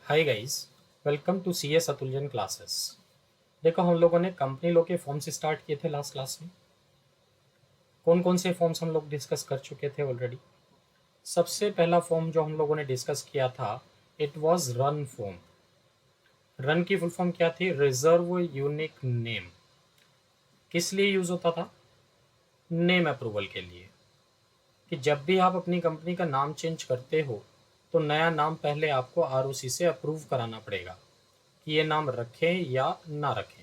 Hi guys, welcome to C S Atulyan classes. देखो, हम लोगों ने कंपनी लॉ के फॉर्म्स स्टार्ट किए थे लास्ट क्लास में। कौन कौन से फॉर्म्स हम लोग डिस्कस कर चुके थे ऑलरेडी। सबसे पहला फॉर्म जो हम लोगों ने डिस्कस किया था, it was run form. Run की फुल फॉर्म क्या थी? Reserve unique name. किस लिए यूज होता था? नेम अप्रूवल के लिए, कि जब भी आप अपनी कंपनी का नाम चेंज करते हो तो नया नाम पहले आपको आरओसी से अप्रूव कराना पड़ेगा कि ये नाम रखें या ना रखें,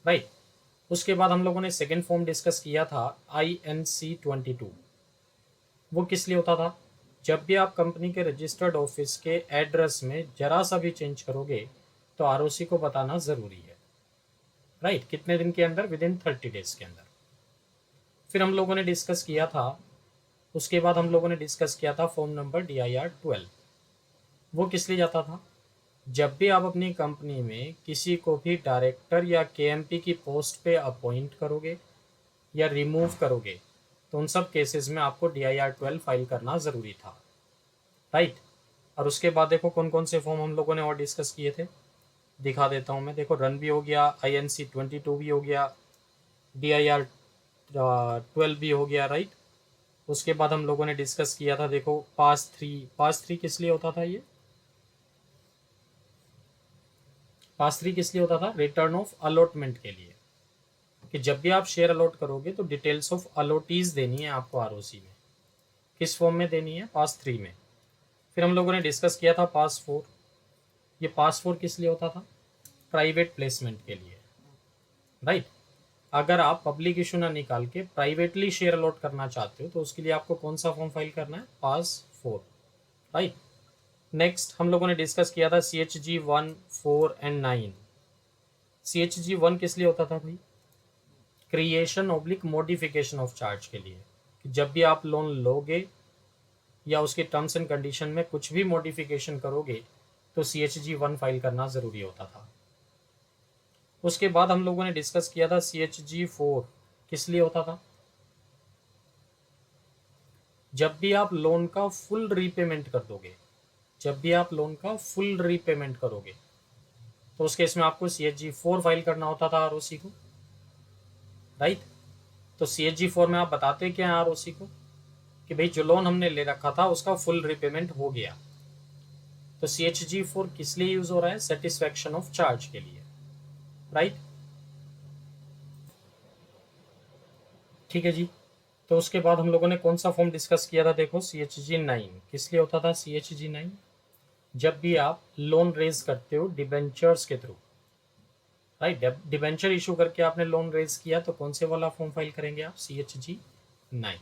राइट। उसके बाद हम लोगों ने सेकेंड फॉर्म डिस्कस किया था, INC 22। वो किस लिए होता था? जब भी आप कंपनी के रजिस्टर्ड ऑफिस के एड्रेस में जरा सा भी चेंज करोगे तो आरओसी को बताना ज़रूरी है, राइट। कितने दिन के अंदर? विद इन 30 डेज के अंदर। फिर हम लोगों ने डिस्कस किया था, उसके बाद हम लोगों ने डिस्कस किया था फॉर्म नंबर DIR 12। वो किस लिए जाता था? जब भी आप अपनी कंपनी में किसी को भी डायरेक्टर या KMP की पोस्ट पे अपॉइंट करोगे या रिमूव करोगे तो उन सब केसेस में आपको DIR 12 फाइल करना ज़रूरी था, राइट। और उसके बाद देखो कौन कौन से फॉर्म हम लोगों ने और डिस्कस किए थे, दिखा देता हूँ मैं। देखो, रन भी हो गया, INC 22 भी हो गया, DIR 12 भी हो गया, राइट। उसके बाद हम लोगों ने डिस्कस किया था, देखो, पास थ्री किस लिए होता था? ये पास थ्री किस लिए होता था? रिटर्न ऑफ अलॉटमेंट के लिए, कि जब भी आप शेयर अलॉट करोगे तो डिटेल्स ऑफ अलॉटीज देनी है आपको आरओसी में। किस फॉर्म में देनी है? पास 3 में। फिर हम लोगों ने डिस्कस किया था पास 4। ये पास 4 किस लिए होता था? प्राइवेट प्लेसमेंट के लिए, राइट। अगर आप पब्लिक इशू ना निकाल के प्राइवेटली शेयर अलॉट करना चाहते हो तो उसके लिए आपको कौन सा फॉर्म फाइल करना है? पास 4, राइट। नेक्स्ट हम लोगों ने डिस्कस किया था CHG 1, 4 एंड 9। CHG 1 किस लिए होता था भाई? Creation oblique modification of charge के लिए, कि जब भी आप लोन लोगे या उसके टर्म्स एंड कंडीशन में कुछ भी मॉडिफिकेशन करोगे तो CHG 1 फाइल करना ज़रूरी होता था। उसके बाद हम लोगों ने डिस्कस किया था CHG 4 किस लिए होता था? जब भी आप लोन का फुल रीपेमेंट कर दोगे, जब भी आप लोन का फुल रीपेमेंट करोगे तो उस केस में आपको CHG 4 फाइल करना होता था आरओसी को, राइट। तो CHG 4 में आप बताते क्या हैं आरओसी को कि भाई जो लोन हमने ले रखा था उसका फुल रीपेमेंट हो गया। तो CHG 4 किस लिए यूज हो रहा है? सेटिस्फैक्शन ऑफ चार्ज के लिए, राइट। ठीक है जी। तो उसके बाद हम लोगों ने कौन सा फॉर्म डिस्कस किया था? देखो, CHG 9 किस लिए होता था? CHG 9 जब भी आप लोन रेज करते हो डिबेंचर्स के थ्रू, राइट। डिबेंचर इशू करके आपने लोन रेज किया तो कौन से वाला फॉर्म फाइल करेंगे आप? CHG 9।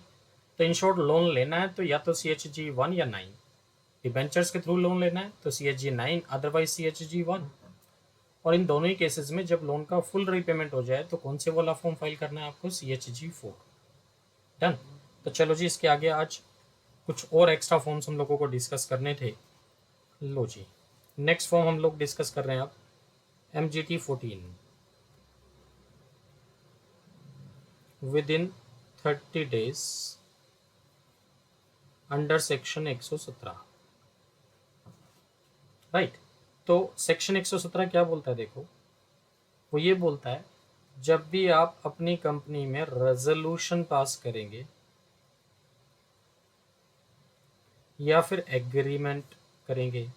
तो इन शॉर्ट, लोन लेना है तो या तो CHG 1 या 9। डिबेंचर्स के थ्रू लोन लेना है तो CHG 9, अदरवाइज CHG 1। और इन दोनों ही केसेस में जब लोन का फुल रीपेमेंट हो जाए तो कौन से वाला फॉर्म फाइल करना है आपको? CHG 4। डन। तो चलो जी, इसके आगे आज कुछ और एक्स्ट्रा फॉर्म्स हम लोगों को डिस्कस करने थे। लो जी, नेक्स्ट फॉर्म हम लोग डिस्कस कर रहे हैं अब, MGT 14। With in 30 days under section 117, right. तो सेक्शन 117 क्या बोलता है? देखो, वो ये बोलता है जब भी आप अपनी कंपनी में रेजोल्यूशन पास करेंगे या फिर एग्रीमेंट करेंगे,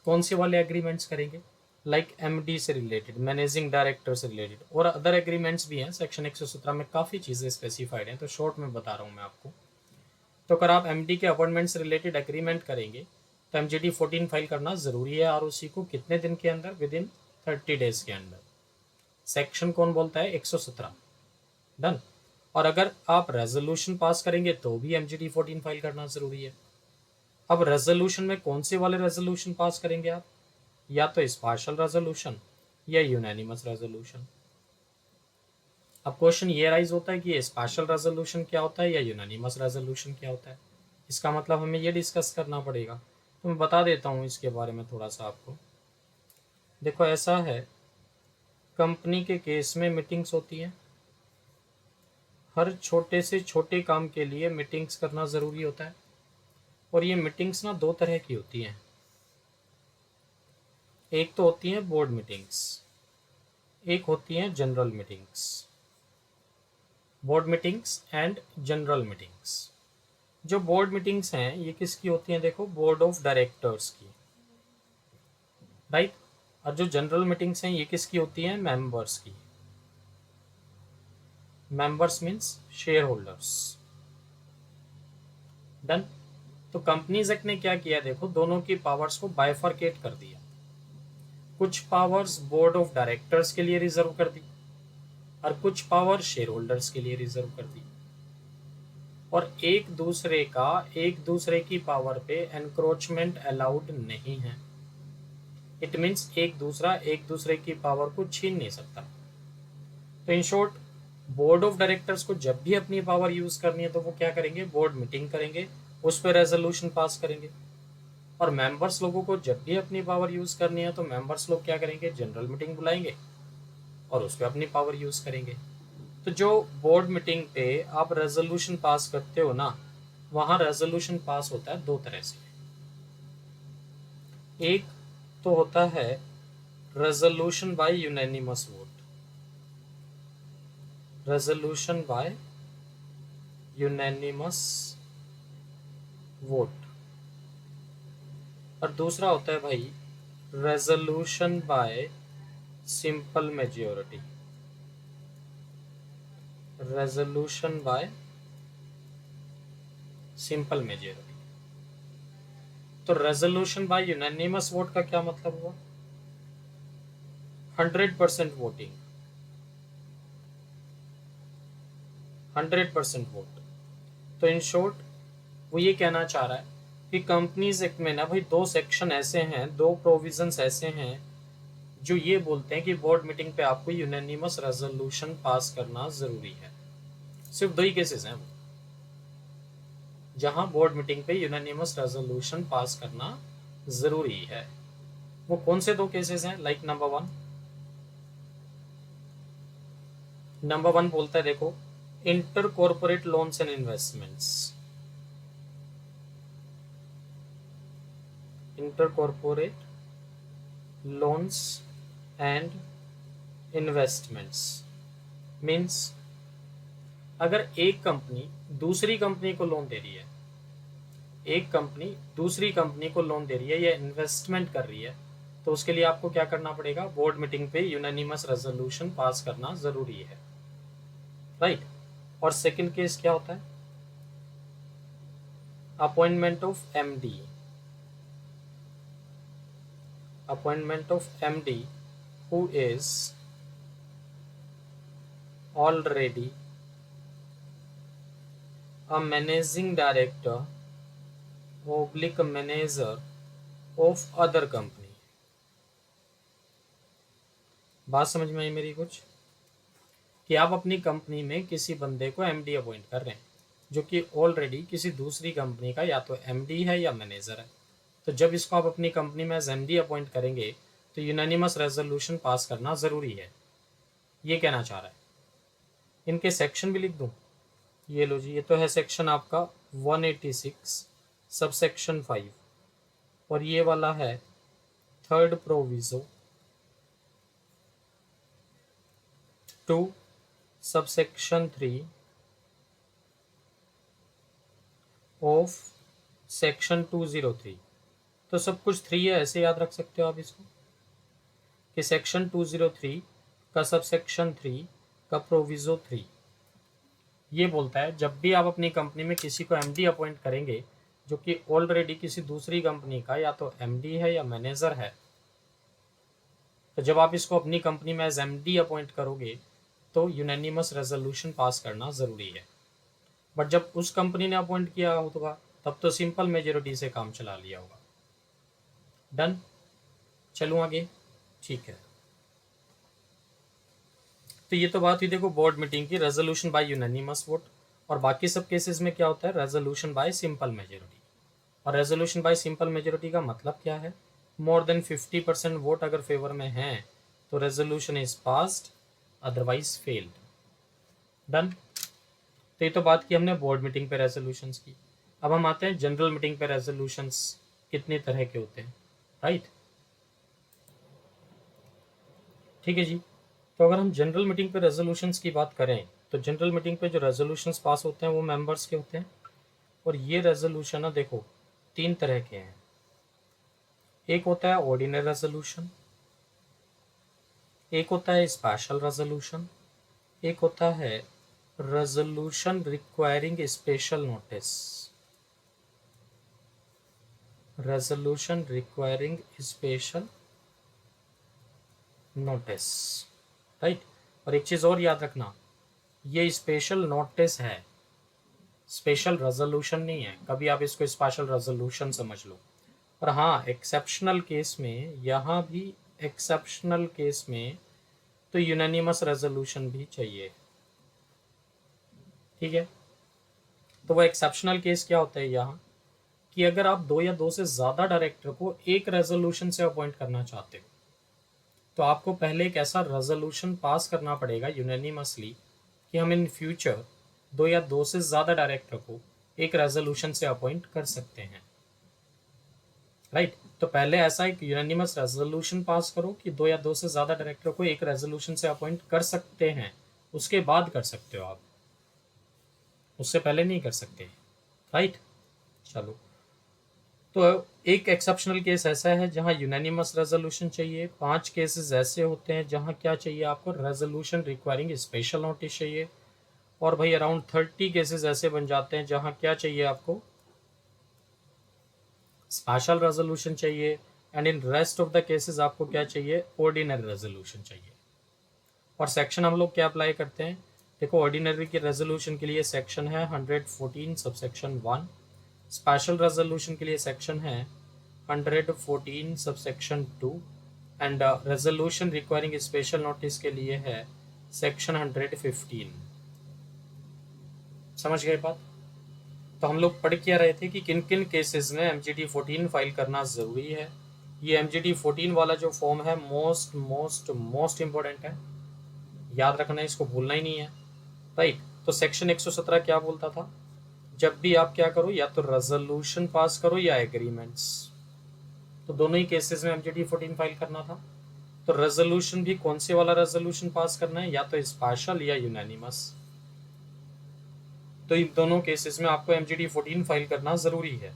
कौन से वाले एग्रीमेंट्स करेंगे? लाइक MD से रिलेटेड, मैनेजिंग डायरेक्टर से रिलेटेड, और अदर एग्रीमेंट्स भी हैं। सेक्शन 117 में काफ़ी चीज़ें स्पेसिफाइड हैं, तो शॉर्ट में बता रहा हूँ मैं आपको। तो अगर आप MD के अपॉइंटमेंट से रिलेटेड एग्रीमेंट करेंगे तो MGT 14 फाइल करना ज़रूरी है आरओसी को। कितने दिन के अंदर? विद इन 30 डेज के अंदर। सेक्शन कौन बोलता है? 117। डन। और अगर आप रेजोल्यूशन पास करेंगे तो भी MGT 14 फाइल करना ज़रूरी है। अब रेजोल्यूशन में कौन से वाले रेजोल्यूशन पास करेंगे आप? या तो स्पार्शल रेजोल्यूशन या यूनानिमस रेजोल्यूशन। अब क्वेश्चन ये राइज होता है कि ये स्पार्शल रेजोल्यूशन क्या होता है या यूनानिमस रेजोल्यूशन क्या होता है। इसका मतलब हमें ये डिस्कस करना पड़ेगा। तो मैं बता देता हूँ इसके बारे में थोड़ा सा आपको। देखो, ऐसा है, कंपनी के केस में मीटिंग्स होती हैं। हर छोटे से छोटे काम के लिए मीटिंग्स करना ज़रूरी होता है। और ये मीटिंग्स ना दो तरह की होती हैं। एक तो होती हैं बोर्ड मीटिंग्स, एक होती हैं general meetings. Board meetings and general meetings. जो बोर्ड मीटिंग्स हैं ये किसकी होती हैं? देखो, बोर्ड ऑफ डायरेक्टर्स की, राइट। और जो जनरल मीटिंग्स हैं ये किसकी होती हैं? मेंबर्स की। Members means share holders. Done. तो कंपनीज एक्ट ने क्या किया? देखो, दोनों की पावर्स को बाइफरकेट कर दिया। कुछ पावर्स बोर्ड ऑफ डायरेक्टर्स के लिए रिजर्व कर दी और कुछ पावर शेयर होल्डर्स के लिए रिजर्व कर दी। और एक दूसरे की पावर पे एनक्रोचमेंट अलाउड नहीं है। इट मीन्स एक दूसरे की पावर को छीन नहीं सकता। तो in short, board of directors को जब भी अपनी पावर यूज करनी है तो वो क्या करेंगे? बोर्ड मीटिंग करेंगे, उस पर रेजोल्यूशन पास करेंगे। और मेंबर्स लोगों को जब भी अपनी पावर यूज करनी है तो मेंबर्स लोग क्या करेंगे? जनरल मीटिंग बुलाएंगे और उस पर अपनी पावर यूज करेंगे। तो जो बोर्ड मीटिंग पे आप रेजोल्यूशन पास करते हो ना, वहां रेजोल्यूशन पास होता है दो तरह से। एक तो होता है resolution bye unanimous vote, resolution bye unanimous vote. और दूसरा होता है भाई resolution bye simple majority, resolution bye simple majority. तो रेजोल्यूशन बाय यूनानिमस वोट का क्या मतलब हुआ? 100% वोटिंग, 100% वोट। तो इन शॉर्ट वो ये कहना चाह रहा है कि कंपनीज एक्ट में ना भाई दो सेक्शन ऐसे हैं, दो प्रोविजंस ऐसे हैं जो ये बोलते हैं कि बोर्ड मीटिंग पे आपको यूनानिमस रेजोल्यूशन पास करना जरूरी है। सिर्फ दो ही केसेस हैं वो जहां बोर्ड मीटिंग पे यूनानिमस रेजोल्यूशन पास करना जरूरी है। वो कौन से दो केसेस हैं? लाइक नंबर वन बोलता है, देखो, inter corporate loans and investments, inter corporate loans and investments means अगर एक कंपनी दूसरी कंपनी को लोन दे रही है, एक कंपनी दूसरी कंपनी को लोन दे रही है या इन्वेस्टमेंट कर रही है, तो उसके लिए आपको क्या करना पड़ेगा? बोर्ड मीटिंग पे यूनानिमस रेजोल्यूशन पास करना जरूरी है, राइट। और सेकंड केस क्या होता है? Appointment of MD, appointment of MD who is already a managing director oblique manager of other company। बात समझ में आई मेरी कुछ? कि आप अपनी कंपनी में किसी बंदे को एमडी अपॉइंट कर रहे हैं जो कि ऑलरेडी किसी दूसरी कंपनी का या तो एमडी है या मैनेजर है। तो जब इसको आप अपनी कंपनी में एज एमडी अपॉइंट करेंगे तो यूनानिमस रेजोल्यूशन पास करना ज़रूरी है, ये कहना चाह रहा है। इनके सेक्शन भी लिख दूं? ये लो जी, ये तो है सेक्शन आपका 186 सबसेक्शन 5 और ये वाला है third proviso 2 subsection 3 of section 203। तो सब कुछ 3 है, ऐसे याद रख सकते हो आप इसको कि सेक्शन 203 का सबसेक्शन 3 का प्रोविजो 3 ये बोलता है जब भी आप अपनी कंपनी में किसी को एमडी अपॉइंट करेंगे जो कि ऑलरेडी किसी दूसरी कंपनी का या तो एमडी है या मैनेजर है, तो जब आप इसको अपनी कंपनी में एज एमडी अपॉइंट करोगे तो यूनानिमस रेजोल्यूशन पास करना ज़रूरी है। बट जब उस कंपनी ने अपॉइंट किया होगा तब तो सिंपल मेजोरिटी से काम चला लिया होगा। डन। चलूँ आगे? ठीक है। तो ये तो बात हुई देखो बोर्ड मीटिंग की, रेजोल्यूशन बाय यूनानिमस वोट। और बाकी सब केसेस में क्या होता है? Resolution bye simple majority. और रेजोल्यूशन बाय सिंपल मेजोरिटी का मतलब क्या है? मोर देन 50% वोट अगर फेवर में है तो resolution is passed, otherwise failed. Done. तो ये तो बात की हमने बोर्ड मीटिंग पे रेजोल्यूशंस की। अब हम आते हैं जनरल मीटिंग पे रेजोल्यूशंस कितने तरह के होते हैं, राइट। ठीक है जी। तो अगर हम जनरल मीटिंग पे रेजोल्यूशंस की बात करें तो जनरल मीटिंग पे जो रेजोल्यूशंस पास होते हैं वो मेंबर्स के होते हैं। और ये रेजोल्यूशन ना देखो 3 तरह के हैं। एक होता है ऑर्डिनरी रेजोल्यूशन, एक होता है स्पेशल रेजोल्यूशन, एक होता है resolution requiring special notice. Resolution requiring special notice, right. और एक चीज और याद रखना, ये स्पेशल नोटिस है, स्पेशल रेजोल्यूशन नहीं है। कभी आप इसको स्पेशल रेजोल्यूशन समझ लो। और हाँ, एक्सेप्शनल केस में, यहाँ भी एक्सेप्शनल केस में तो यूनानिमस रेजोल्यूशन भी चाहिए, ठीक है। तो वो एक्सेप्शनल केस क्या होता है यहाँ, कि अगर आप 2 या 2 से ज़्यादा डायरेक्टर को एक रेजोल्यूशन से अपॉइंट करना चाहते हो तो आपको पहले एक ऐसा रेजोल्यूशन पास करना पड़ेगा यूनानिमसली कि हम इन फ्यूचर 2 या 2 से ज़्यादा डायरेक्टर को एक रेजोल्यूशन से अपॉइंट कर सकते हैं, राइट। तो पहले ऐसा एक यूनानिमस रेजोल्यूशन पास करो कि 2 या 2 से ज़्यादा डायरेक्टर को एक रेजोल्यूशन से अपॉइंट कर सकते हैं, उसके बाद कर सकते हो आप, उससे पहले नहीं कर सकते, राइट। चलो, तो एक एक्सेप्शनल केस ऐसा है जहां यूनानिमस रेजोल्यूशन चाहिए। 5 केसेस ऐसे होते हैं जहां क्या चाहिए आपको, रेजोल्यूशन रिक्वायरिंग स्पेशल नोटिस चाहिए। और भाई अराउंड 30 केसेस ऐसे बन जाते हैं जहां क्या चाहिए आपको, स्पेशल रेजोल्यूशन चाहिए। And in rest of the cases आपको क्या चाहिए, ऑर्डिनरी रेजोल्यूशन चाहिए। और सेक्शन हम लोग क्या अप्लाई करते हैं, देखो ऑर्डिनरी के रेजोल्यूशन के लिए सेक्शन है 114 सबसेक्शन 1, स्पेशल रेजोल्यूशन के लिए सेक्शन है 114 subsection 2 and resolution requiring special notice के लिए है सेक्शन 115। समझ गए बात। तो हम लोग पढ़ क्या रहे थे कि किन किन केसेस में MGT 14 फाइल करना ज़रूरी है। ये MGT 14 वाला जो फॉर्म है मोस्ट मोस्ट मोस्ट इंपॉर्टेंट है, याद रखना है, इसको भूलना ही नहीं है, राइट। तो सेक्शन 117 क्या बोलता था, जब भी आप क्या करो, या तो रेजोल्यूशन पास करो या एग्रीमेंट्स, तो दोनों ही केसेस में MGT 14 फाइल करना था। तो रेजोल्यूशन भी कौन से वाला रेजोल्यूशन पास करना है, या तो स्पेशल या यूनानिमस। तो इन दोनों केसेस में आपको MGT 14 फाइल करना ज़रूरी है।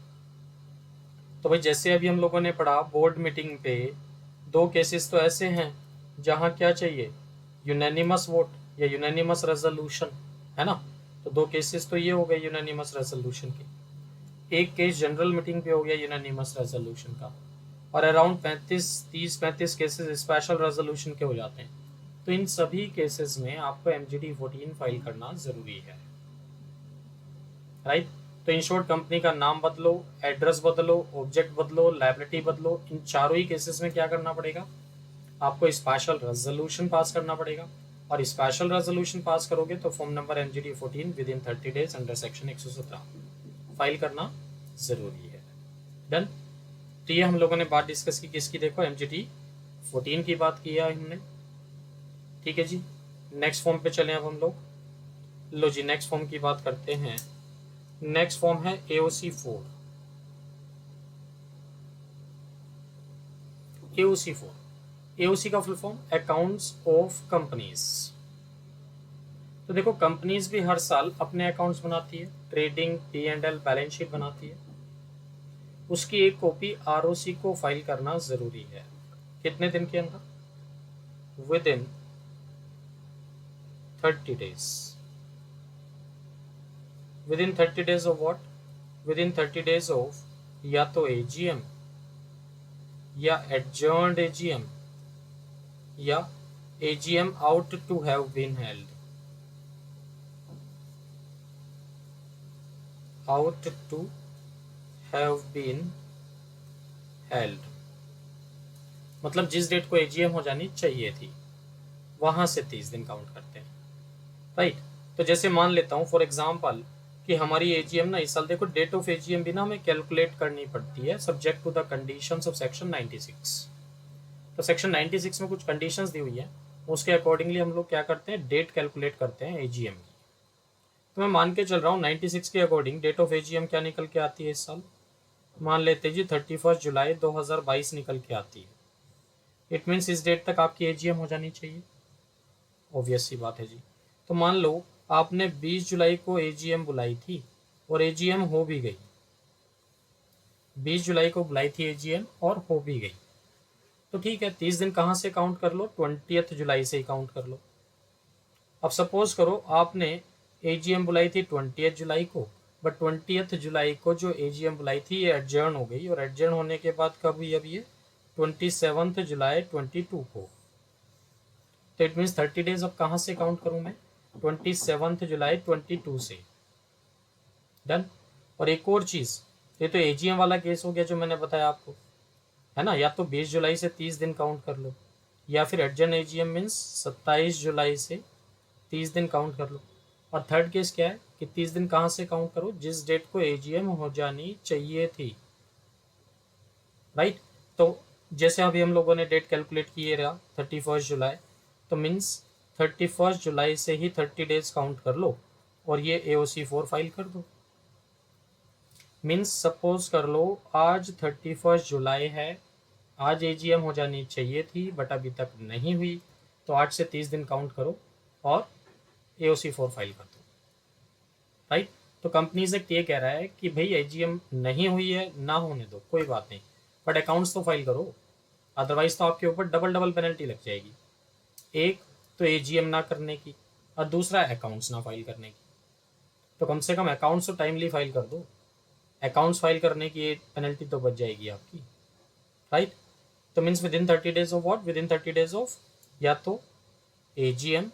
तो भाई जैसे अभी हम लोगों ने पढ़ा बोर्ड मीटिंग पे, 2 केसेस तो ऐसे हैं जहाँ क्या चाहिए, यूनानिमस वोट या यूनानिमस रेजोल्यूशन, है ना। तो 2 केसेस तो ये हो गए यूनानिमस रेजोल्यूशन के। एक केस जनरल मीटिंग पे हो गया यूनानिमस रेजोल्यूशन का, और अराउंड 30-35 केसेस स्पेशल रेजोल्यूशन के हो जाते हैं। तो इन सभी केसेस में आपको MGT 14 फाइल करना ज़रूरी है, राइट। तो इन शॉर्ट कंपनी का नाम बदलो, एड्रेस बदलो, ऑब्जेक्ट बदलो, लायबिलिटी बदलो, इन चारों ही केसेस में क्या करना पड़ेगा, आपको स्पेशल रेजोल्यूशन पास करना पड़ेगा। और स्पेशल रेजोल्यूशन पास करोगे तो form number MGT 14 with in 30 days under section 117 file करना जरूरी है। डन। तो ये हम लोगों ने बात डिस्कस की किसकी, देखो MGT 14 की बात की है हमने, ठीक है जी। नेक्स्ट फॉर्म पे चलें अब हम लोग। लो जी, नेक्स्ट फॉर्म की बात करते हैं। नेक्स्ट फॉर्म है AOC 4। AOC 4, AOC का full form accounts of companies. तो देखो कंपनीज भी हर साल अपने अकाउंट्स बनाती है, ट्रेडिंग P&L बैलेंस शीट बनाती है, उसकी एक कॉपी ROC को फाइल करना जरूरी है। कितने दिन के अंदर, within 30 days. Within 30 days of what, within 30 days of या तो AGM या एडजर्न्ड AGM या AGM out to have been held, out to have been held, मतलब जिस डेट को AGM हो जानी चाहिए थी वहां से 30 दिन काउंट करते हैं, राइट। तो जैसे मान लेता हूँ फॉर एग्जांपल कि हमारी AGM ना इस साल, देखो डेट ऑफ AGM भी ना हमें कैलकुलेट करनी पड़ती है subject to the conditions of section 96। तो सेक्शन 96 में कुछ कंडीशंस दी हुई है, उसके अकॉर्डिंगली हम लोग क्या करते हैं, डेट कैलकुलेट करते हैं AGM की। तो मैं मान के चल रहा हूँ 96 के अकॉर्डिंग डेट ऑफ एजीएम क्या निकल के आती है इस साल, मान लेते जी 31 जुलाई 2022 निकल के आती है। इट मीन्स इस डेट तक आपकी एजीएम हो जानी चाहिए, ऑब्वियस सी बात है जी। तो मान लो आपने 20 जुलाई को एजीएम बुलाई थी और एजीएम हो भी गई, 20 जुलाई को बुलाई थी एजीएम और हो भी गई, तो ठीक है 30 दिन कहाँ से काउंट कर लो, 20 जुलाई से ही काउंट कर लो। अब सपोज करो आपने एजीएम बुलाई थी 20 जुलाई को, बट 20 जुलाई को जो एजीएम बुलाई थी ये एडजर्न हो गई, और एडजर्न होने के बाद कब हुई अब ये 27 जुलाई 22 को, तो इट मीन्स 30 डेज अब कहाँ से काउंट करूं मैं, 27 जुलाई 22 से। डन। और एक और चीज़, ये तो एजीएम वाला केस हो गया जो मैंने बताया आपको, है ना, या तो 20 जुलाई से 30 दिन काउंट कर लो, या फिर एडजर्न एजीएम मीन्स 27 जुलाई से 30 दिन काउंट कर लो। और थर्ड केस क्या है कि 30 दिन कहाँ से काउंट करो, जिस डेट को एजीएम हो जानी चाहिए थी, राइट। तो जैसे अभी हम लोगों ने डेट कैलकुलेट किए रहा 31 जुलाई, तो मीन्स 31 जुलाई से ही 30 डेज काउंट कर लो और ये AOC4 फाइल कर दो। मीन्स सपोज कर लो आज 31 जुलाई है, आज एजीएम हो जानी चाहिए थी बट अभी तक नहीं हुई, तो 8 से 30 दिन काउंट करो और AOC4 फाइल कर दो, राइट। तो कंपनीज एक्ट ये कह रहा है कि भाई एजीएम नहीं हुई है ना होने दो, कोई बात नहीं, बट अकाउंट्स तो फाइल करो, अदरवाइज तो आपके ऊपर डबल डबल पेनल्टी लग जाएगी, एक तो एजीएम ना करने की और दूसरा अकाउंट्स ना फाइल करने की। तो कम से कम अकाउंट्स तो टाइमली फाइल कर दो, अकाउंट्स फाइल करने की पेनल्टी तो बच जाएगी आपकी, राइट। तो means within 30 days of what, within 30 days of या तो एजीएम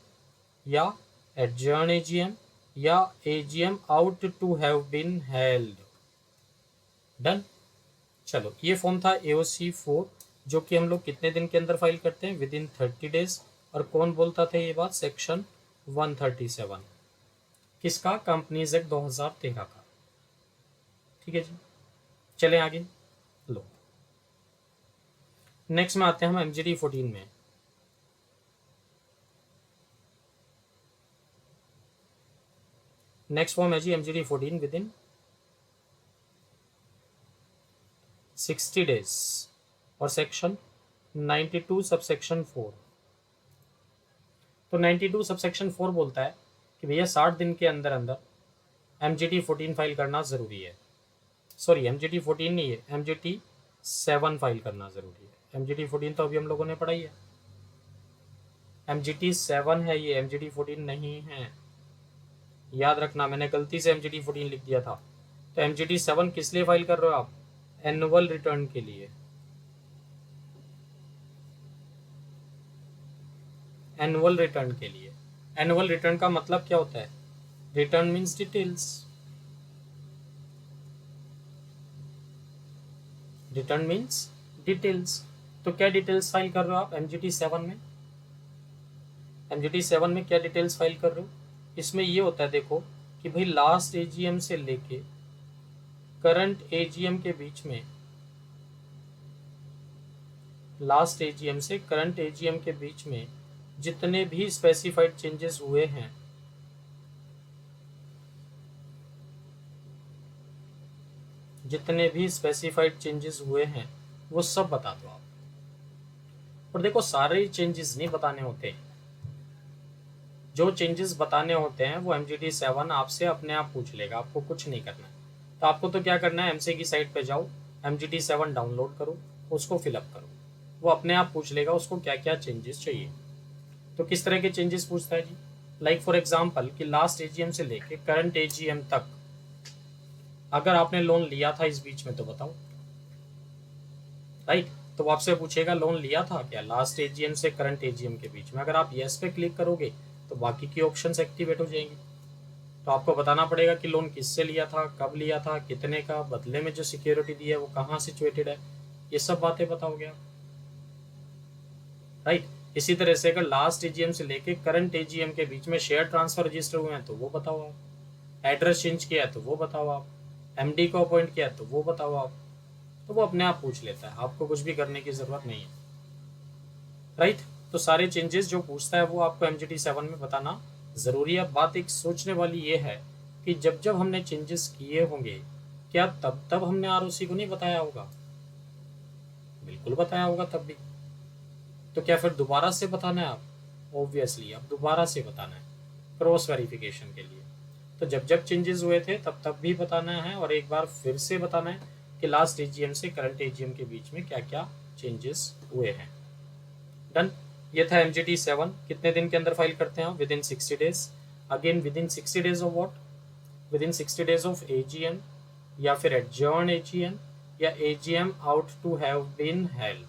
या एडजर्न एजीएम या AGM out to have been held. Done. चलो ये फॉर्म था AOC4, जो कि हम लोग कितने दिन के अंदर फाइल करते हैं, विद इन 30 डेज। और कौन बोलता था ये बात, सेक्शन 137 किसका, कंपनीज एक्ट 2013 का। ठीक है जी, चलें आगे। लो नेक्स्ट में आते हैं हम MGD 14 में। नेक्स्ट फॉर्म है जी MGD 14 विद इन 60 डेज और सेक्शन 92 सबसेक्शन 4। तो 92 सबसेक्शन 4 बोलता है कि भैया 60 दिन के अंदर अंदर MGD 14 फाइल करना ज़रूरी है। सॉरी MGD 14 नहीं है, MGD 7 फाइल करना ज़रूरी है। MGD 14 तो अभी हम लोगों ने पढ़ाई है, MGD 7 है ये, MGD 14 नहीं है, याद रखना, मैंने गलती से MGD 14 लिख दिया था। तो MGD 7 किस लिए फाइल कर रहे हो आप, एनुअल रिटर्न के लिए। एनुअल रिटर्न के लिए, एनुअल रिटर्न का मतलब क्या होता है, return means details, return means details. तो क्या डिटेल्स फाइल कर रहे हो आप MGD 7 में, MGD 7 में क्या डिटेल्स फाइल कर रहे हो, इसमें ये होता है देखो कि भाई लास्ट एजीएम से लेके करंट एजीएम के बीच में, लास्ट एजीएम से करंट एजीएम के बीच में जितने भी स्पेसिफाइड चेंजेस हुए हैं, जितने भी स्पेसिफाइड चेंजेस हुए हैं वो सब बता दो आप। और देखो सारे चेंजेस नहीं बताने होते, जो चेंजेस बताने होते हैं वो MGD 7 आपसे अपने आप पूछ लेगा, आपको कुछ नहीं करना है। तो आपको तो क्या करना है, एमसी की साइट पे जाओ, MGD 7 डाउनलोड करो, उसको फिलअप करो, वो अपने आप पूछ लेगा उसको क्या क्या चेंजेस चाहिए। तो किस तरह के चेंजेस पूछता है जी, लाइक फॉर एग्जांपल कि लास्ट एजीएम से लेके करंट एजीएम तक अगर आपने लोन लिया था इस बीच में तो बताओ, राइट। तो वो आपसे पूछेगा लोन लिया था क्या लास्ट एजीएम से करंट एजीएम के बीच में, अगर आप यस पे क्लिक करोगे तो बाकी की ऑप्शंस एक्टिवेट हो जाएंगी। तो आपको बताना पड़ेगा कि लोन किससे लिया था, कब लिया था, कितने का, बदले में जो सिक्योरिटी दी है वो कहाँ सिचुएटेड है, ये सब बातें बताओगे आप, राइट। इसी तरह से अगर लास्ट एजीएम से लेके करंट एजीएम के बीच में शेयर ट्रांसफर रजिस्टर हुए हैं तो वो बताओ आप, एड्रेस चेंज किया है तो वो बताओ आप, MD को अपॉइंट किया है तो वो बताओ आप। तो वो अपने आप पूछ लेता है, आपको कुछ भी करने की जरूरत नहीं है, राइट। तो सारे चेंजेस जो पूछता है वो आपको MGD 7 में बताना जरूरी है। बात एक सोचने वाली ये है कि जब जब हमने चेंजेस किए होंगे, क्या तब तब हमने आरओसी को नहीं बताया होगा? बिल्कुल बताया होगा तब भी। तो क्या फिर दोबारा से बताना है? आप ऑब्वियसली अब दोबारा से बताना है क्रॉस वेरिफिकेशन के लिए। तो जब जब चेंजेस हुए थे तब तब भी बताना है, और एक बार फिर से बताना है कि लास्ट एजीएम से करंट एजीएम के बीच में क्या क्या चेंजेस हुए हैं। डन। ये था MGT 7। कितने दिन के अंदर फाइल करते हैं? Within 60 days. Again within 60 days of what? Within 60 days of AGM, या फिर एडजर्न एजीएम, या AGM out to have been held.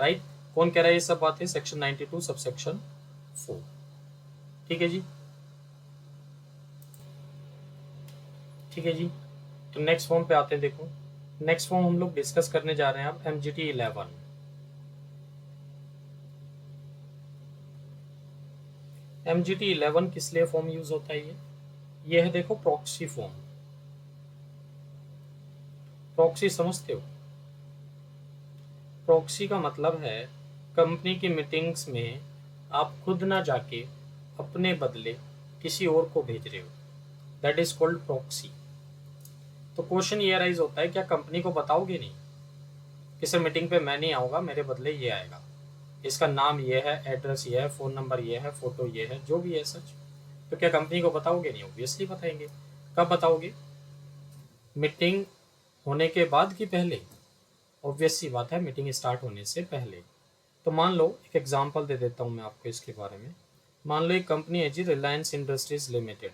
Right? कौन कह रहा है ये सब बातें? Section 92 subsection 4। ठीक है जी, ठीक है जी। तो नेक्स्ट फॉर्म पे आते हैं। देखो नेक्स्ट फॉर्म हम लोग डिस्कस करने जा रहे हैं अब MGT 11। MGT 11 किस लिए फॉर्म यूज होता है? ये है देखो प्रॉक्सी फॉर्म। प्रॉक्सी समझते हो? प्रॉक्सी का मतलब है कंपनी की मीटिंग्स में आप खुद ना जाके अपने बदले किसी और को भेज रहे हो, दैट इज कॉल्ड प्रॉक्सी। तो क्वेश्चन ये राइज होता है, क्या कंपनी को बताओगे नहीं कि सर मीटिंग पे मैं नहीं आऊँगा, मेरे बदले ये आएगा, इसका नाम ये है, एड्रेस ये है, फ़ोन नंबर ये है, फ़ोटो ये है, जो भी है सच, तो क्या कंपनी को बताओगे नहीं? ऑब्वियसली बताएंगे। कब बताओगे? मीटिंग होने के बाद कि पहले? ऑब्वियस सी बात है, मीटिंग स्टार्ट होने से पहले। तो मान लो एक एग्जांपल दे देता हूँ मैं आपको इसके बारे में। मान लो एक कंपनी है जी, रिलायंस इंडस्ट्रीज लिमिटेड।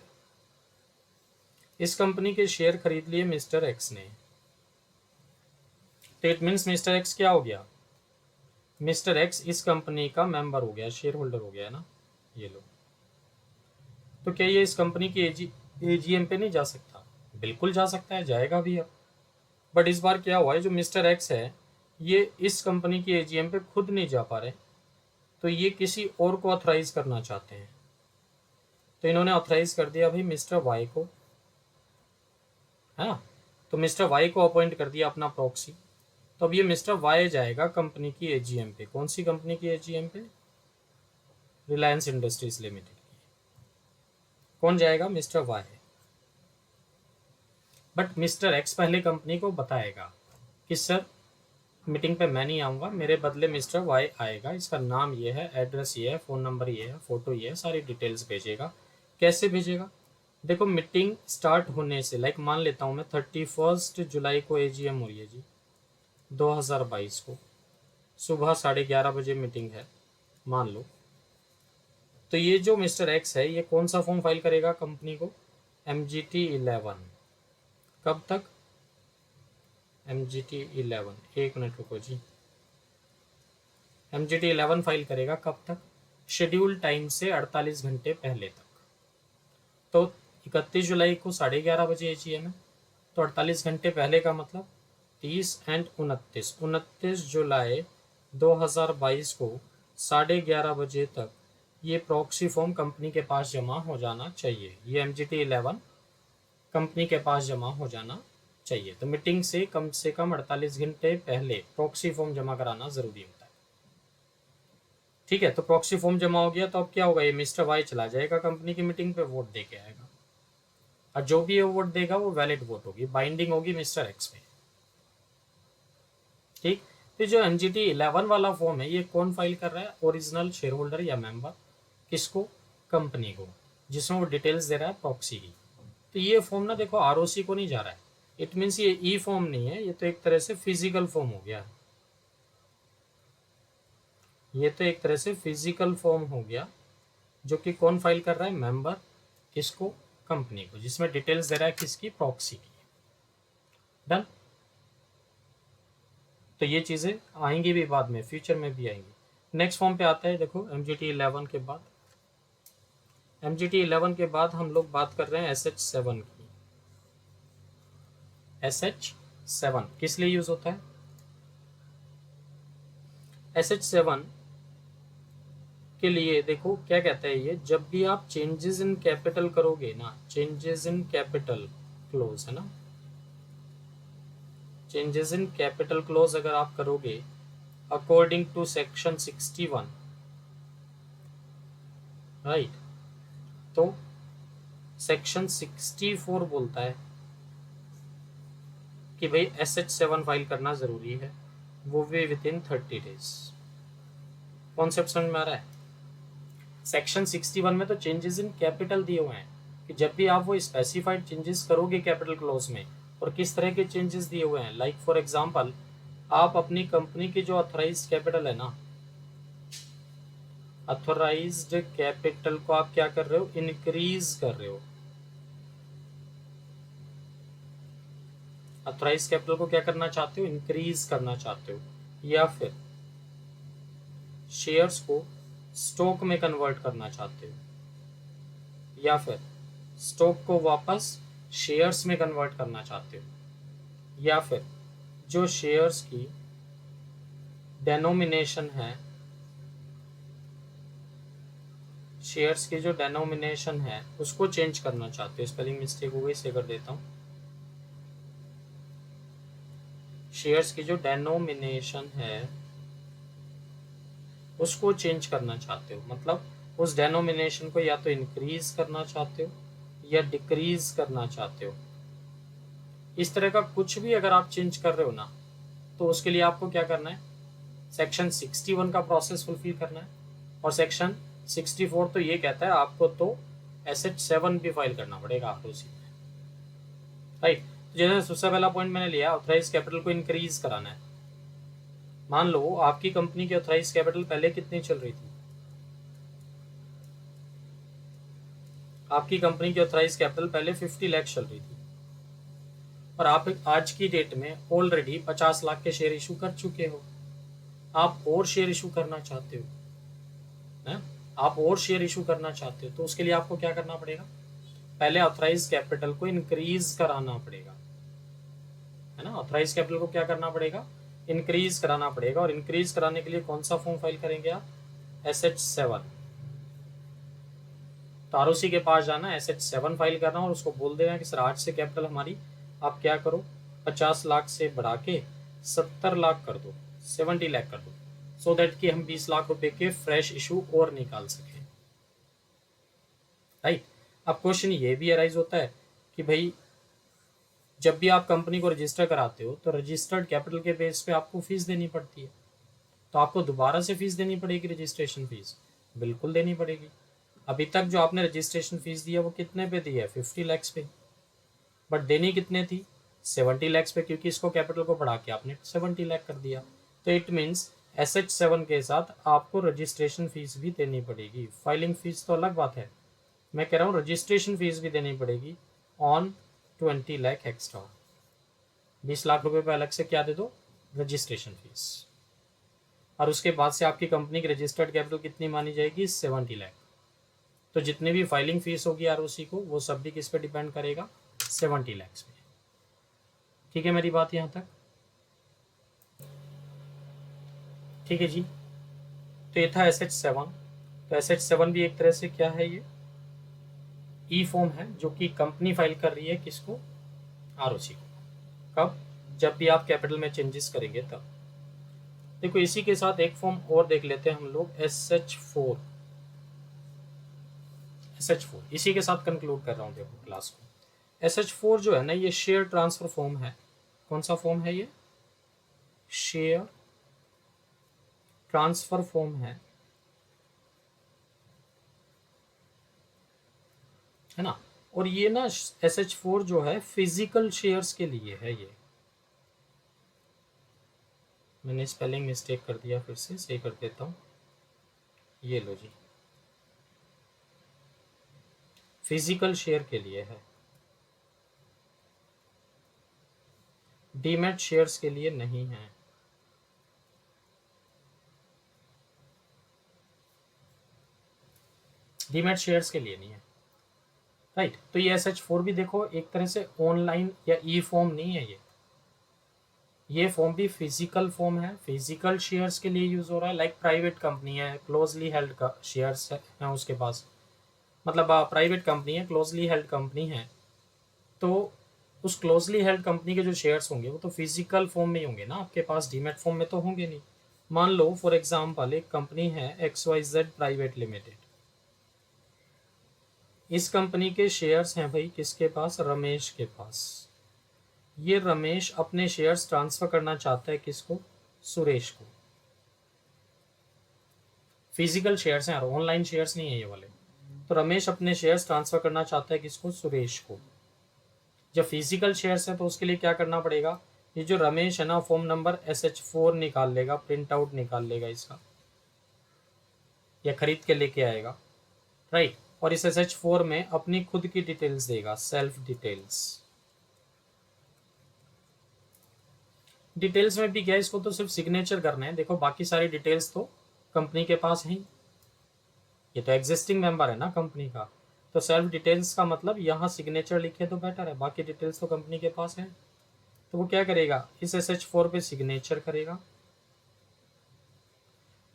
इस कंपनी के शेयर खरीद लिए मिस्टर एक्स ने। तो इट मीन्स मिस्टर एक्स क्या हो गया? मिस्टर एक्स इस कंपनी का मेंबर हो गया, शेयर होल्डर हो गया है ना। ये लो। तो क्या ये इस कंपनी की एजीएम पे नहीं जा सकता? बिल्कुल जा सकता है, जाएगा भी अब। बट इस बार क्या हुआ है, जो मिस्टर एक्स है ये इस कंपनी की एजीएम पे खुद नहीं जा पा रहे, तो ये किसी और को ऑथराइज करना चाहते हैं। तो इन्होंने ऑथराइज कर दिया अभी मिस्टर वाई को, है ना। तो मिस्टर वाई को अपॉइंट कर दिया अपना प्रॉक्सी। तो अब ये मिस्टर वाई जाएगा कंपनी की एजीएम पे। कौन सी कंपनी की एजीएम पे? रिलायंस इंडस्ट्रीज लिमिटेड की। कौन जाएगा? Mister Y. But mister X पहले कंपनी को बताएगा कि सर मीटिंग पे मैं नहीं आऊँगा, मेरे बदले मिस्टर वाई आएगा, इसका नाम ये है, एड्रेस ये है, फ़ोन नंबर ये है, फ़ोटो ये है, सारी डिटेल्स भेजेगा। कैसे भेजेगा? देखो मीटिंग स्टार्ट होने से, लाइक मान लेता हूँ मैं 31 जुलाई को एजीएम हो रही है जी 2022 को, सुबह 11:30 बजे मीटिंग है मान लो। तो ये जो मिस्टर एक्स है ये कौन सा फॉर्म फाइल करेगा कंपनी को? MGT 11। कब तक? MGT 11, एक मिनट रुको जी। MGT 11 फाइल करेगा कब तक? शेड्यूल टाइम से 48 घंटे पहले तक। तो 31 जुलाई को 11:30 बजे एजीएम है, तो 48 घंटे पहले का मतलब 30 एंड 29 जुलाई 2022 को 11:30 बजे तक ये प्रॉक्सी फॉर्म कंपनी के पास जमा हो जाना चाहिए। ये MGT 11 कंपनी के पास जमा हो जाना चाहिए। तो मीटिंग से कम 48 घंटे पहले प्रॉक्सी फॉर्म जमा कराना ज़रूरी होता है। ठीक है, तो प्रॉक्सी फॉर्म जमा हो गया, तो अब क्या होगा, ये मिस्टर वाई चला जाएगा कंपनी की मीटिंग पे, वोट दे के आएगा, और जो भी ये वोट देगा वो वैलिड वोट होगी, बाइंडिंग होगी मिस्टर एक्स पे। ठीक। तो जो MGT 11 वाला फॉर्म है ये कौन फाइल कर रहा है? ओरिजिनल शेयर होल्डर या मेंबर। किसको? कंपनी को, जिसमें वो डिटेल्स दे रहा है प्रॉक्सी की। तो ये फॉर्म ना देखो ROC को नहीं जा रहा है। इट मीन्स ये ई फॉर्म नहीं है, ये तो एक तरह से फिजिकल फॉर्म हो गया। ये तो एक तरह से फिजिकल फॉर्म हो गया, जो कि कौन फाइल कर रहा है? मेंबर। किसको? कंपनी को, जिसमें डिटेल्स दे रहा है किसकी? प्रॉक्सी की। डन। तो ये चीज़ें आएंगी भी बाद में, फ्यूचर में भी आएंगी। नेक्स्ट फॉर्म पे आता है देखो MGT 11 के बाद। MGT 11 के बाद हम लोग बात कर रहे हैं SH7 की। SH7 किस लिए यूज होता है? SH7 के लिए देखो क्या कहता है ये, जब भी आप चेंजेस इन कैपिटल करोगे ना, चेंजेस इन कैपिटल क्लोज है ना, चेंजेस इन कैपिटल क्लोज अगर आप करोगे अकॉर्डिंग टू सेक्शन 61, राइट, तो सेक्शन 64 बोलता है कि भाई SH7 फाइल करना जरूरी है, वो भी विद इन 30 डेज। कॉन्सेप्ट समझ में आ रहा है? सेक्शन 61 में तो चेंजेस इन कैपिटल दिए हुए हैं कि जब भी आप वो स्पेसिफाइड चेंजेस करोगे कैपिटल क्लोज में, और किस तरह के चेंजेस दिए हुए हैं। लाइक फॉर एग्जांपल, आप अपनी कंपनी की जो ऑथराइज्ड कैपिटल है ना, ऑथराइज्ड कैपिटल को आप क्या कर रहे हो, इंक्रीज कर रहे हो। ऑथराइज्ड कैपिटल को क्या करना चाहते हो, इंक्रीज करना चाहते हो, या फिर शेयर्स को स्टॉक में कन्वर्ट करना चाहते हो, या फिर स्टॉक को वापस शेयर्स में कन्वर्ट करना चाहते हो, या फिर जो शेयर्स की डेनोमिनेशन है, शेयर्स की जो डेनोमिनेशन है उसको चेंज करना चाहते हो। स्पेलिंग मिस्टेक हो गई, इसे कर देता हूँ। शेयर्स की जो डेनोमिनेशन है उसको चेंज करना चाहते हो, मतलब उस डेनोमिनेशन को या तो इंक्रीज करना चाहते हो या डिक्रीज करना चाहते हो। इस तरह का कुछ भी अगर आप चेंज कर रहे हो ना, तो उसके लिए आपको क्या करना है, सेक्शन 61 का प्रोसेस फुलफिल करना है। और सेक्शन 64 तो ये कहता है आपको तो SH7 भी फाइल करना पड़ेगा आपको उसी में, राइट। जैसे सबसे पहला पॉइंट मैंने लिया, ऑथराइज कैपिटल को इंक्रीज कराना है। मान लो आपकी कंपनी की ऑथराइज कैपिटल पहले कितनी चल रही थी, आपकी कंपनी की ऑथराइज कैपिटल पहले 50 लाख चल रही थी, और आप आज की डेट में ऑलरेडी 50 लाख के शेयर इशू कर चुके हो। आप और शेयर इशू करना चाहते हो, है? आप और शेयर इशू करना चाहते हो, तो उसके लिए आपको क्या करना पड़ेगा, पहले ऑथराइज कैपिटल को इंक्रीज कराना पड़ेगा, है ना। ऑथराइज कैपिटल को क्या करना पड़ेगा, इंक्रीज कराना पड़ेगा। और इंक्रीज कराने के लिए कौन सा फॉर्म फाइल करेंगे आप, SH7। तो ROC के पास जाना, SH7 फाइल करना और उसको बोल देना कि सर आज से कैपिटल हमारी आप क्या करो, 50 लाख से बढ़ा के 70 लाख कर दो, 70 लाख कर दो, सो दैट कि हम 20 लाख रुपए के फ्रेश इशू और निकाल सकें, राइट। अब क्वेश्चन ये भी अराइज होता है कि भाई जब भी आप कंपनी को रजिस्टर कराते हो तो रजिस्टर्ड कैपिटल के बेस पे आपको फीस देनी पड़ती है, तो आपको दोबारा से फीस देनी पड़ेगी, रजिस्ट्रेशन फीस बिल्कुल देनी पड़ेगी। अभी तक जो आपने रजिस्ट्रेशन फीस दी है वो कितने पे दी है, 50 लैक्स पे, बट देनी कितने थी, 70 लैक्स पे, क्योंकि इसको कैपिटल को बढ़ा के आपने 70 लाख कर दिया। तो इट मीन्स SH7 के साथ आपको रजिस्ट्रेशन फीस भी देनी पड़ेगी। फाइलिंग फीस तो अलग बात है, मैं कह रहा हूँ रजिस्ट्रेशन फीस भी देनी पड़ेगी ऑन 20 लाख एक्स्ट्रा। 20 लाख रुपए पे अलग से क्या दे दो, रजिस्ट्रेशन फीस। और उसके बाद से आपकी कंपनी की रजिस्टर्ड कैपिटल कितनी मानी जाएगी, 70 लाख। तो जितनी भी फाइलिंग फीस होगी ROC को, वो सब भी किस पे डिपेंड करेगा, 70 लैक्स पे। ठीक है मेरी बात यहाँ तक, ठीक है जी। तो ये था SH7। तो SH7 भी एक तरह से क्या है, ये ई फॉर्म है जो कि कंपनी फाइल कर रही है किसको, ROC को। कब, जब भी आप कैपिटल में चेंजेस करेंगे तब। देखो इसी के साथ एक फॉर्म और देख लेते हैं हम लोग, SH4। SH4 इसी के साथ कंक्लूड कर रहा हूँ देखो क्लास को। SH4 जो है ना, ये शेयर ट्रांसफर फॉर्म है। कौन सा फॉर्म है ये, शेयर ट्रांसफर फॉर्म है ना। और ये ना SH4 जो है फिजिकल शेयर्स के लिए है। ये मैंने स्पेलिंग मिस्टेक कर दिया, फिर से सही कर देता हूँ। ये लो जी, फिजिकल शेयर के लिए है, डीमैट शेयर्स के लिए नहीं है। डीमैट शेयर्स के लिए नहीं है, राइट। तो ये SH4 भी देखो एक तरह से ऑनलाइन या ई फॉर्म नहीं है। ये फॉर्म भी फिजिकल फॉर्म है, फिजिकल शेयर्स के लिए यूज हो रहा है। लाइक प्राइवेट कंपनी है, क्लोजली हेल्ड का शेयर्स है उसके पास, मतलब प्राइवेट कंपनी है, क्लोजली हेल्ड कंपनी है, तो उस क्लोजली हेल्ड कंपनी के जो शेयर्स होंगे वो तो फिजिकल फॉर्म में ही होंगे ना, आपके पास डीमैट फॉर्म में तो होंगे नहीं। मान लो फॉर एग्जांपल एक कंपनी है XYZ प्राइवेट लिमिटेड। इस कंपनी के शेयर्स हैं भाई किसके पास, रमेश के पास। ये रमेश अपने शेयर्स ट्रांसफर करना चाहता है किसको, सुरेश को। फिजिकल शेयर्स हैं, ऑनलाइन शेयर्स नहीं है ये वाले। तो रमेश अपने शेयर्स ट्रांसफर करना चाहता है किसको, सुरेश को। जब फिजिकल शेयर्स है तो उसके लिए क्या करना पड़ेगा, ये जो रमेश है ना फॉर्म नंबर SH4 निकाल लेगा, प्रिंट आउट निकाल लेगा इसका, या खरीद के लेके आएगा, राइट। और इस SH4 में अपनी खुद की डिटेल्स देगा, सेल्फ डिटेल्स। डिटेल्स में भी क्या है, इसको तो सिर्फ सिग्नेचर करना है, देखो बाकी सारी डिटेल्स तो कंपनी के पास है। ये तो एग्जिस्टिंग मेंबर है ना कंपनी का, तो सेल्फ डिटेल्स का मतलब यहाँ सिग्नेचर लिखे तो बेटर है, बाकी डिटेल्स तो कंपनी के पास है। तो वो क्या करेगा, इस SH4 पे सिग्नेचर करेगा,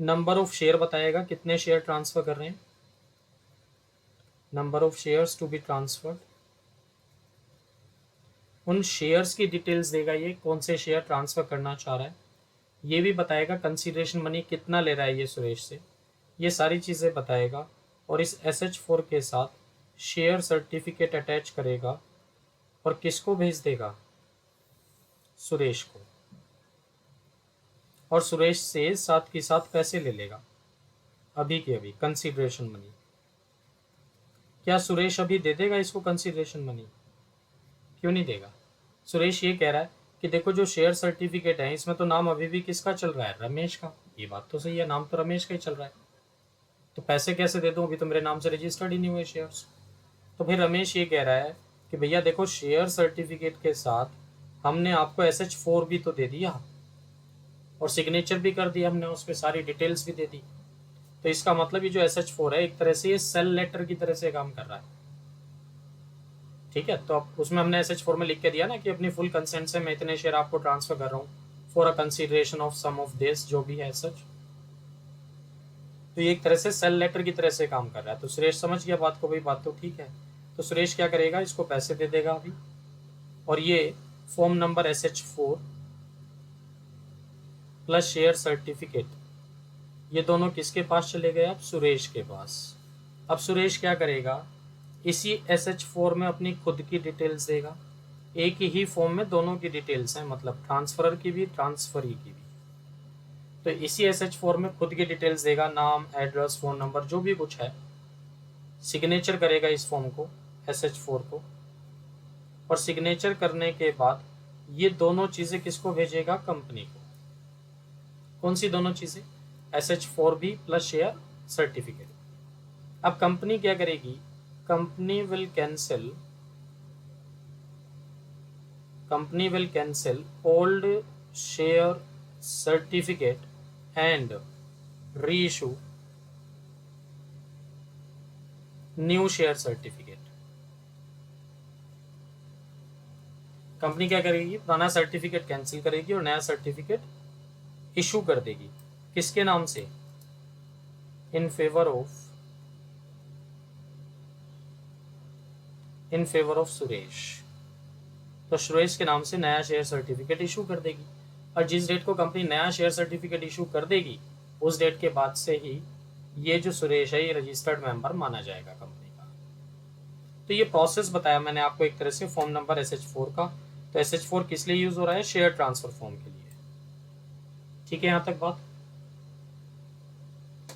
नंबर ऑफ शेयर बताएगा, कितने शेयर ट्रांसफर कर रहे हैं, number of shares to be transferred. उन शेयर्स की डिटेल्स देगा, ये कौन से शेयर ट्रांसफर करना चाह रहा है, ये भी बताएगा, कंसीडरेशन मनी कितना ले रहा है ये सुरेश से, ये सारी चीज़ें बताएगा। और इस SH4 के साथ शेयर सर्टिफिकेट अटैच करेगा और किसको भेज देगा, सुरेश को। और सुरेश से साथ के साथ पैसे ले लेगा, अभी के अभी कंसीडरेशन मनी। क्या सुरेश अभी दे देगा इसको कंसीडरेशन मनी, क्यों नहीं देगा। सुरेश ये कह रहा है कि देखो जो शेयर सर्टिफिकेट है इसमें तो नाम अभी भी किसका चल रहा है, रमेश का। ये बात तो सही है, नाम तो रमेश का ही चल रहा है, तो पैसे कैसे दे दूं, अभी तो मेरे नाम से रजिस्टर्ड ही नहीं हुए शेयर्स। तो फिर रमेश ये कह रहा है कि भैया देखो शेयर सर्टिफिकेट के साथ हमने आपको SH4 भी तो दे दिया और सिग्नेचर भी कर दिया हमने, उस पर सारी डिटेल्स भी दे दी। तो इसका मतलब ये जो SH4 है एक तरह से ये सेल लेटर की तरह से काम कर रहा है, ठीक है। तो अब उसमें हमने SH4 में लिख के दिया ना कि अपनी फुल कंसेंट से मैं इतने शेयर आपको ट्रांसफर कर रहा हूँ for a consideration of sum of this, जो भी है सच। तो ये एक तरह से सेल लेटर की तरह से काम कर रहा है। तो सुरेश समझ गया बात को, भाई बात तो ठीक है। तो सुरेश क्या करेगा, इसको पैसे दे देगा अभी, और ये form number SH4 plus share certificate, ये दोनों किसके पास चले गए, अब सुरेश के पास। अब सुरेश क्या करेगा, इसी SH4 में अपनी खुद की डिटेल्स देगा, एक ही फॉर्म में दोनों की डिटेल्स हैं, मतलब ट्रांसफरर की भी ट्रांसफरी की भी। तो इसी SH4 में खुद की डिटेल्स देगा, नाम, एड्रेस, फ़ोन नंबर, जो भी कुछ है। सिग्नेचर करेगा इस फॉर्म को, SH4 को, और सिग्नेचर करने के बाद ये दोनों चीज़ें किसको भेजेगा, कंपनी को। कौन सी दोनों चीज़ें, SH4B प्लस शेयर सर्टिफिकेट। अब कंपनी क्या करेगी, company will cancel old share certificate and reissue new share certificate. Company क्या करेगी, पुराना सर्टिफिकेट कैंसिल करेगी और नया सर्टिफिकेट इशू कर देगी, किसके नाम से, इन फेवर ऑफ सुरेश। तो सुरेश के नाम से नया शेयर सर्टिफिकेट इशू कर देगी, और जिस डेट को कंपनी नया शेयर सर्टिफिकेट इशू कर देगी उस डेट के बाद से ही ये जो सुरेश है ये रजिस्टर्ड मेंबर माना जाएगा कंपनी का। तो ये प्रोसेस बताया मैंने आपको एक तरह से फॉर्म नंबर SH4 का। तो SH4 किस लिए यूज हो रहा है, शेयर ट्रांसफर फॉर्म के लिए, ठीक है। यहां तक बात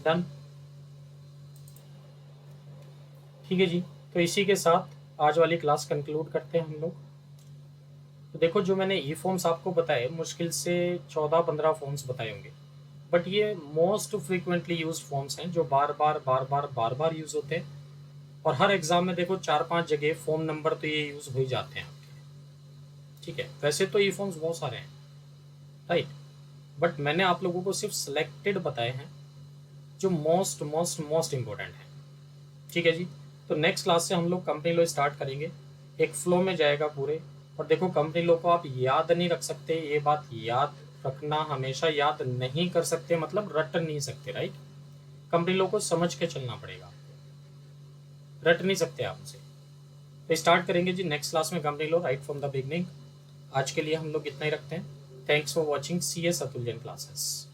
डन, ठीक है जी। तो इसी के साथ आज वाली क्लास कंक्लूड करते हैं हम लोग। तो देखो जो मैंने ई फॉर्म्स आपको बताए, मुश्किल से 14-15 फॉर्म्स बताए होंगे, बट ये मोस्ट फ्रीक्वेंटली यूज फॉर्म्स हैं जो बार बार यूज होते हैं। और हर एग्जाम में देखो 4-5 जगह फॉर्म नंबर तो ये यूज हो ही जाते हैं आपके, ठीक है। वैसे तो ई फॉर्म्स बहुत सारे हैं, राइट, बट मैंने आप लोगों को सिर्फ सिलेक्टेड बताए हैं जो मोस्ट इंपॉर्टेंट है, ठीक है जी। तो नेक्स्ट क्लास से हम लोग कंपनी लॉ स्टार्ट करेंगे, एक फ्लो में जाएगा पूरे। और देखो कंपनी लॉ को आप याद नहीं रख सकते, ये बात याद रखना, हमेशा याद नहीं कर सकते मतलब रट नहीं सकते, राइट। कंपनी लॉ को समझ के चलना पड़ेगा आपको, रट नहीं सकते आप उसे। तो स्टार्ट करेंगे जी नेक्स्ट क्लास में company law right from the beginning. आज के लिए हम लोग इतना ही रखते हैं। Thanks for watching CS Atulyan classes.